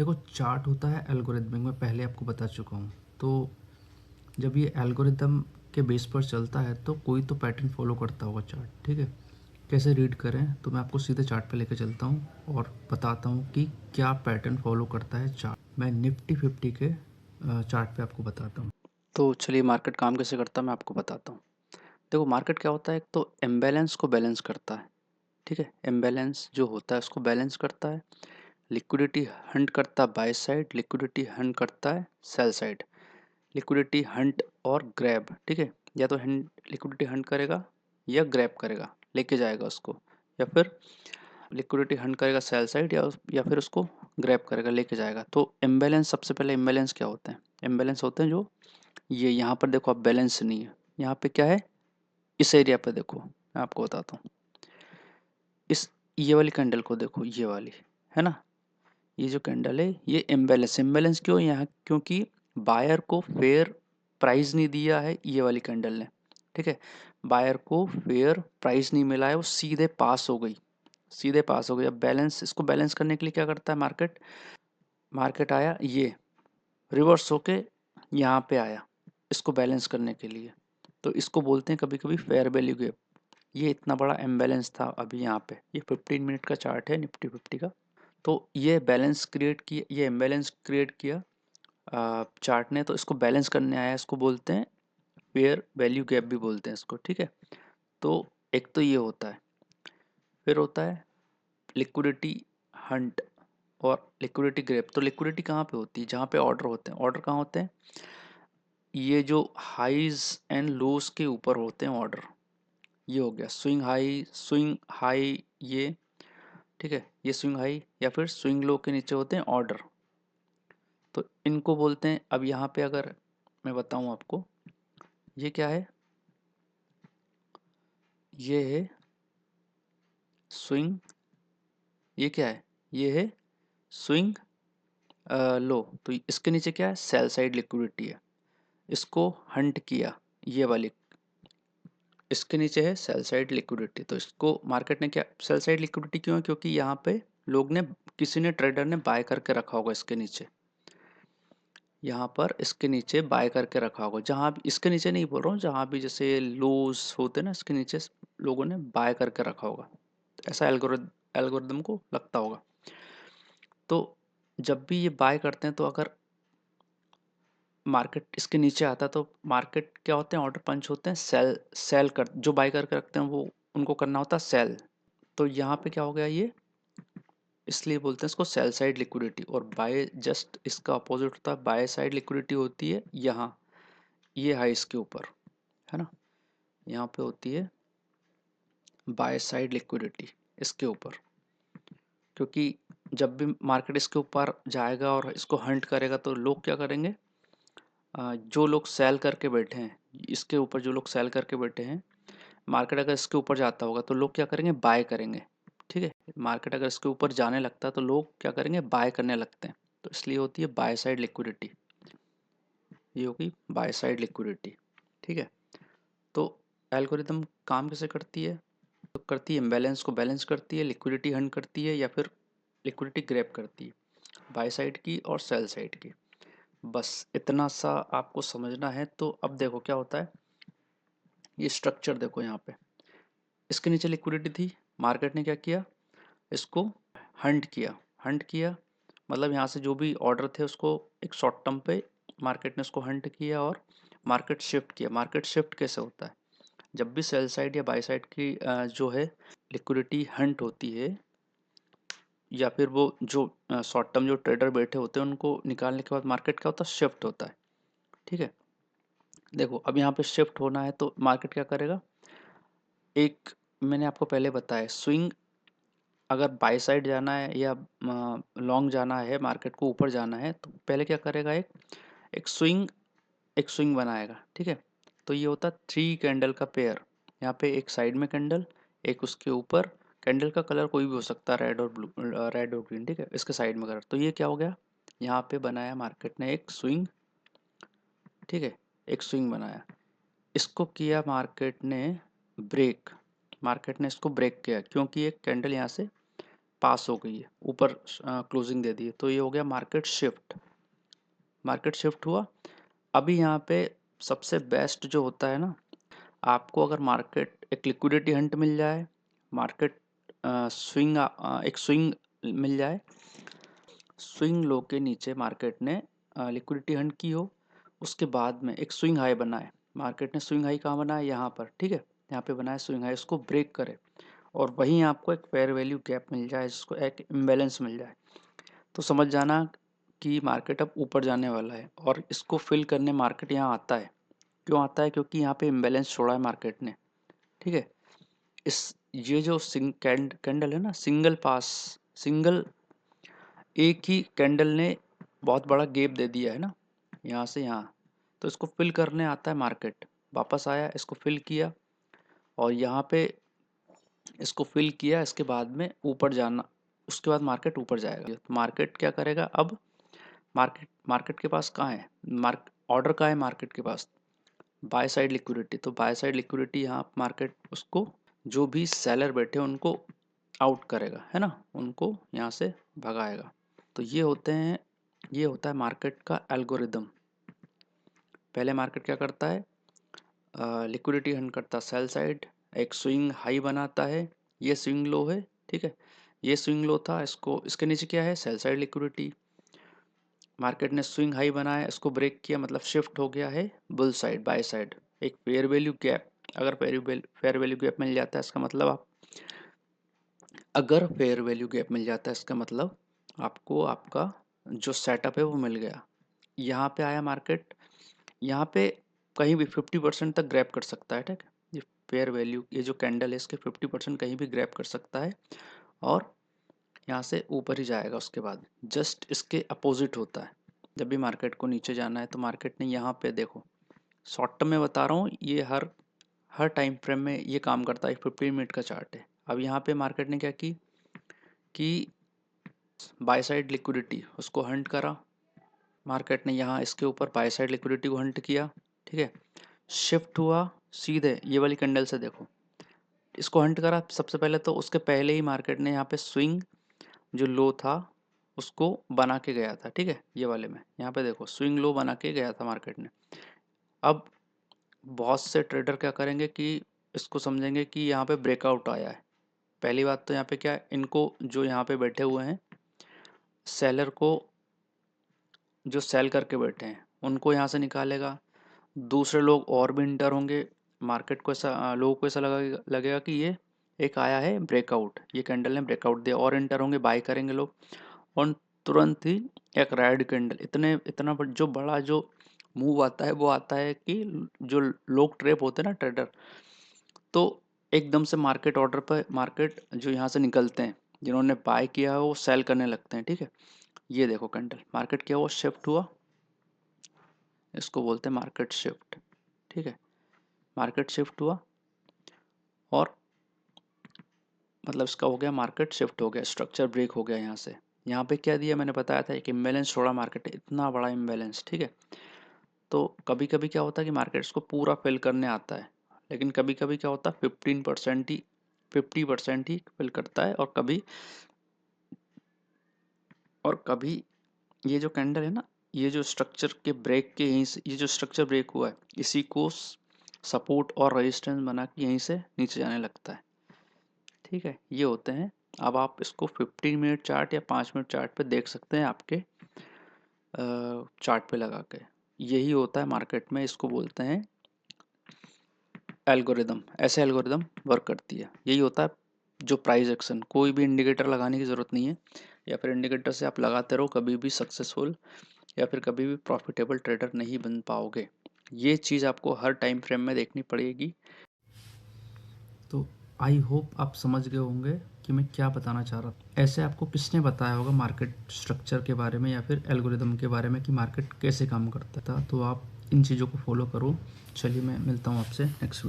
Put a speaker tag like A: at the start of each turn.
A: देखो, चार्ट होता है एल्गोरिदमिक, मैं पहले आपको बता चुका हूँ। तो जब ये एल्गोरिदम के बेस पर चलता है तो कोई तो पैटर्न फॉलो करता होगा चार्ट, ठीक है। कैसे रीड करें, तो मैं आपको सीधे चार्ट पे लेके चलता हूँ और बताता हूँ कि क्या पैटर्न फॉलो करता है चार्ट। मैं निफ्टी 50 के चार्ट पे आपको बताता हूँ। तो चलिए, मार्केट काम कैसे करता है मैं आपको बताता हूँ। देखो, मार्केट क्या होता है, एक तो इम्बैलेंस को बैलेंस करता है, ठीक है। इम्बैलेंस जो होता है उसको बैलेंस करता है। लिक्विडिटी हंट करता है बाय साइड, लिक्विडिटी हंट करता है सेल साइड। लिक्विडिटी हंट और ग्रैब, ठीक है। या तो लिक्विडिटी हंट करेगा या ग्रैब करेगा, लेके जाएगा उसको, या फिर लिक्विडिटी हंट करेगा सेल साइड या फिर उसको ग्रैब करेगा, लेके जाएगा। तो इम्बैलेंस, सबसे पहले इम्बैलेंस क्या होते हैं? इम्बैलेंस होते हैं जो ये यहाँ पर देखो, अब बैलेंस नहीं है। यहाँ पे क्या है, इस एरिया पे देखो, मैं आपको बताता हूँ। इस ये वाली कैंडल को देखो, ये वाली है ना, ये जो कैंडल है ये इम्बैलेंस। इम्बैलेंस क्यों यहाँ? क्योंकि बायर को फेयर प्राइस नहीं दिया है ये वाली कैंडल ने, ठीक है। बायर को फेयर प्राइस नहीं मिला है, वो सीधे पास हो गई, सीधे पास हो गई। अब बैलेंस, इसको बैलेंस करने के लिए क्या करता है मार्केट? मार्केट आया, ये रिवर्स होके यहाँ पे आया इसको बैलेंस करने के लिए। तो इसको बोलते हैं कभी कभी फेयर वैल्यू गैप। ये इतना बड़ा इम्बैलेंस था अभी यहाँ पे। ये 15 मिनट का चार्ट है निफ्टी 50 का। तो ये बैलेंस क्रिएट किया, ये इम्बैलेंस क्रिएट किया चार्ट ने, तो इसको बैलेंस करने आया। इसको बोलते हैं फेयर वैल्यू गैप भी बोलते हैं इसको, ठीक है। तो एक तो ये होता है। फिर होता है लिक्विडिटी हंट और लिक्विडिटी ग्रैब। तो लिक्विडिटी कहाँ पे होती है? जहाँ पे ऑर्डर होते हैं। ऑर्डर कहाँ होते हैं? ये जो हाईज एंड लोज के ऊपर होते हैं ऑर्डर। ये हो गया स्विंग हाई, स्विंग हाई, ये ठीक है, ये स्विंग हाई या फिर स्विंग लो के नीचे होते हैं ऑर्डर। तो इनको बोलते हैं। अब यहाँ पे अगर मैं बताऊँ आपको, ये क्या है, ये है स्विंग, ये क्या है, ये है स्विंग लो। तो इसके नीचे क्या है, सेल साइड लिक्विडिटी है। इसको हंट किया, ये वाली, इसके नीचे है सेल साइड लिक्विडिटी। तो इसको मार्केट ने क्या, सेल साइड लिक्विडिटी क्यों है? क्योंकि यहाँ पे लोग ने, किसी ने, ट्रेडर ने बाय करके रखा होगा इसके नीचे। यहाँ पर इसके नीचे बाय करके रखा होगा। जहाँ भी, इसके नीचे नहीं बोल रहा हूँ, जहाँ भी जैसे लोस होते हैं ना, इसके नीचे लोगों ने बाय करके रखा होगा। ऐसा एल्गोरिदम को लगता होगा। तो जब भी ये बाय करते हैं, तो अगर मार्केट इसके नीचे आता है, तो मार्केट क्या होते हैं, ऑर्डर पंच होते हैं, सेल सेल कर, जो बाय करके रखते हैं वो, उनको करना होता है सेल। तो यहाँ पे क्या हो गया, ये इसलिए बोलते हैं इसको सेल साइड लिक्विडिटी। और बाय जस्ट इसका अपोजिट होता है, बाय साइड लिक्विडिटी होती है यहाँ, ये हाइस के ऊपर, है ना। यहाँ पे होती है बाय साइड लिक्विडिटी इसके ऊपर। क्योंकि जब भी मार्केट इसके ऊपर जाएगा और इसको हंट करेगा, तो लोग क्या करेंगे, जो लोग सेल करके बैठे हैं, इसके ऊपर जो लोग सेल करके बैठे हैं, मार्केट अगर इसके ऊपर जाता होगा तो लोग क्या करेंगे, बाय करेंगे, ठीक है। मार्केट अगर इसके ऊपर जाने लगता है तो लोग क्या करेंगे, बाय करने लगते हैं। तो इसलिए होती है बाय साइड लिक्विडिटी, ये होगी बाय साइड लिक्विडिटी, ठीक है। तो एल्गोरिदम काम कैसे करती है? तो करती है इम्बैलेंस को बैलेंस करती है, लिक्विडिटी हंट करती है, या फिर लिक्विडिटी ग्रैब करती है, बाय साइड की और सेल साइड की। बस इतना सा आपको समझना है। तो अब देखो क्या होता है, ये स्ट्रक्चर देखो यहाँ पे, इसके नीचे लिक्विडिटी थी, मार्केट ने क्या किया, इसको हंट किया। हंट किया मतलब यहाँ से जो भी ऑर्डर थे उसको एक शॉर्ट टर्म पे मार्केट ने उसको हंट किया और मार्केट शिफ्ट किया। मार्केट शिफ्ट कैसे होता है? जब भी सेल साइड या बाय साइड की जो है लिक्विडिटी हंट होती है, या फिर वो जो शॉर्ट टर्म जो ट्रेडर बैठे होते हैं उनको निकालने के बाद मार्केट क्या होता है, शिफ्ट होता है, ठीक है। देखो, अब यहाँ पे शिफ्ट होना है तो मार्केट क्या करेगा, एक, मैंने आपको पहले बताया, स्विंग, अगर बाय साइड जाना है या लॉन्ग जाना है, मार्केट को ऊपर जाना है, तो पहले क्या करेगा, एक एक स्विंग, एक स्विंग बनाएगा, ठीक है। तो ये होता है 3 कैंडल का पेयर। यहाँ पे एक साइड में कैंडल, एक उसके ऊपर। कैंडल का कलर कोई भी हो सकता है, रेड और ब्लू, रेड और ग्रीन, ठीक है। इसके साइड में कलर। तो ये क्या हो गया, यहाँ पे बनाया मार्केट ने एक स्विंग, ठीक है, एक स्विंग बनाया। इसको किया मार्केट ने ब्रेक, मार्केट ने इसको ब्रेक किया, क्योंकि एक कैंडल यहाँ से पास हो गई है, ऊपर क्लोजिंग दे दी है, तो ये हो गया मार्केट शिफ्ट। मार्केट शिफ्ट हुआ। अभी यहाँ पे सबसे बेस्ट जो होता है ना, आपको अगर मार्केट एक लिक्विडिटी हंट मिल जाए, मार्केट स्विंग एक स्विंग मिल जाए, स्विंग लो के नीचे मार्केट ने लिक्विडिटी हंट की हो, उसके बाद में एक स्विंग हाई बनाए, मार्केट ने स्विंग हाई कहाँ बनाया, यहाँ पर, ठीक है, यहाँ पे बनाया स्विंग हाई, उसको ब्रेक करे और वहीं आपको एक फेयर वैल्यू गैप मिल जाए, जिसको एक इम्बैलेंस मिल जाए, तो समझ जाना कि मार्केट अब ऊपर जाने वाला है। और इसको फिल करने मार्केट यहाँ आता है। क्यों आता है? क्योंकि यहाँ पे इम्बैलेंस छोड़ा है मार्केट ने, ठीक है। इस ये जो कैंडल है ना, सिंगल पास, सिंगल एक ही कैंडल ने बहुत बड़ा गैप दे दिया है ना, यहाँ से यहाँ, तो इसको फिल करने आता है मार्केट। वापस आया, इसको फिल किया और यहाँ पे इसको फिल किया, इसके बाद में ऊपर जाना, उसके बाद मार्केट ऊपर जाएगा। तो मार्केट क्या करेगा अब? मार्केट के पास कहाँ है ऑर्डर? कहाँ है मार्केट के पास? Buy side liquidity. तो बाय साइड लिक्विडिटी यहाँ मार्केट उसको, जो भी सेलर बैठे उनको आउट करेगा, है ना, उनको यहाँ से भगाएगा। तो ये होता है मार्केट का एल्गोरिदम। पहले मार्केट क्या करता है? लिक्विडिटी हंट करता है सेल साइड, एक स्विंग हाई बनाता है, ये स्विंग लो है, ठीक है, ये स्विंग लो था, इसको इसके नीचे क्या है? Sell side liquidity. मार्केट ने स्विंग हाई बनाया, इसको ब्रेक किया, मतलब शिफ्ट हो गया है बुल साइड, बाय साइड, एक फेयर वैल्यू गैप। अगर फेयर वैल्यू गैप मिल जाता है, इसका मतलब आपको आपका जो सेटअप है वो मिल गया। यहाँ पे आया मार्केट, यहाँ पे कहीं भी 50% तक ग्रैब कर सकता है, ठीक है। ये फेयर वैल्यू, ये जो कैंडल है इसके 50% कहीं भी ग्रैब कर सकता है और यहाँ से ऊपर ही जाएगा। उसके बाद जस्ट इसके अपोजिट होता है। जब भी मार्केट को नीचे जाना है तो मार्केट ने यहाँ पे देखो, शॉर्ट टर्म में बता रहा हूँ, ये हर टाइम फ्रेम में ये काम करता है। 15 मिनट का चार्ट है। अब यहाँ पे मार्केट ने क्या की कि बाय साइड लिक्विडिटी उसको हंट करा, मार्केट ने यहाँ इसके ऊपर बाय साइड लिक्विडिटी को हंट किया, ठीक है, शिफ्ट हुआ सीधे ये वाली कैंडल से, देखो इसको हंट करा सबसे पहले, तो उसके पहले ही मार्केट ने यहाँ पे स्विंग जो लो था उसको बना के गया था, ठीक है, ये वाले में यहाँ पे देखो स्विंग लो बना के गया था मार्केट ने। अब बहुत से ट्रेडर क्या करेंगे कि इसको समझेंगे कि यहाँ पे ब्रेकआउट आया है। पहली बात तो यहाँ पे क्या है, इनको जो यहाँ पे बैठे हुए हैं सेलर को, जो सेल करके बैठे हैं उनको यहाँ से निकालेगा। दूसरे लोग और भी इंटर होंगे, मार्केट को ऐसा, लोगों को ऐसा लगेगा कि ये एक आया है ब्रेकआउट, ये कैंडल ने ब्रेकआउट दिया, और इंटर होंगे, बाय करेंगे लोग, और तुरंत ही एक रेड कैंडल, इतना जो बड़ा जो मूव आता है वो आता है कि जो लोग ट्रेप होते हैं ना ट्रेडर, तो एकदम से मार्केट ऑर्डर पर मार्केट जो यहाँ से निकलते हैं, जिन्होंने बाय किया है वो सेल करने लगते हैं, ठीक है। ये देखो कैंडल, मार्केट क्या हुआ? शिफ्ट हुआ, इसको बोलते हैं मार्केट शिफ्ट, ठीक है। मार्केट शिफ्ट हुआ और मतलब इसका हो गया मार्केट शिफ्ट हो गया, स्ट्रक्चर ब्रेक हो गया। यहाँ पे क्या दिया मैंने बताया था, एक इम्बैलेंस छोड़ा मार्केट, इतना बड़ा इम्बैलेंस, ठीक है। तो कभी कभी क्या होता है कि मार्केट इसको पूरा फिल करने आता है, लेकिन कभी कभी क्या होता है 50% ही फिल करता है, और कभी ये जो कैंडल है ना, ये जो स्ट्रक्चर के ब्रेक के यहीं से, ये जो स्ट्रक्चर ब्रेक हुआ है इसी को सपोर्ट और रेजिस्टेंस बना के यहीं से नीचे जाने लगता है, ठीक है। ये होते हैं। अब आप इसको 15 मिनट चार्ट या 5 मिनट चार्ट पे देख सकते हैं, आपके चार्ट पे लगा के। यही होता है मार्केट में, इसको बोलते हैं एल्गोरिदम। ऐसे एल्गोरिदम वर्क करती है। यही होता है जो प्राइस एक्शन, कोई भी इंडिकेटर लगाने की ज़रूरत नहीं है, या फिर इंडिकेटर से आप लगाते रहो, कभी भी सक्सेसफुल या फिर कभी भी प्रॉफिटेबल ट्रेडर नहीं बन पाओगे। ये चीज़ आपको हर टाइम फ्रेम में देखनी पड़ेगी। तो आई होप आप समझ गए होंगे कि मैं क्या बताना चाह रहा था। ऐसे आपको किसने बताया होगा मार्केट स्ट्रक्चर के बारे में या फिर एल्गोरिदम के बारे में कि मार्केट कैसे काम करता था, तो आप इन चीज़ों को फॉलो करो। चलिए मैं मिलता हूँ आपसे नेक्स्ट वीडियो।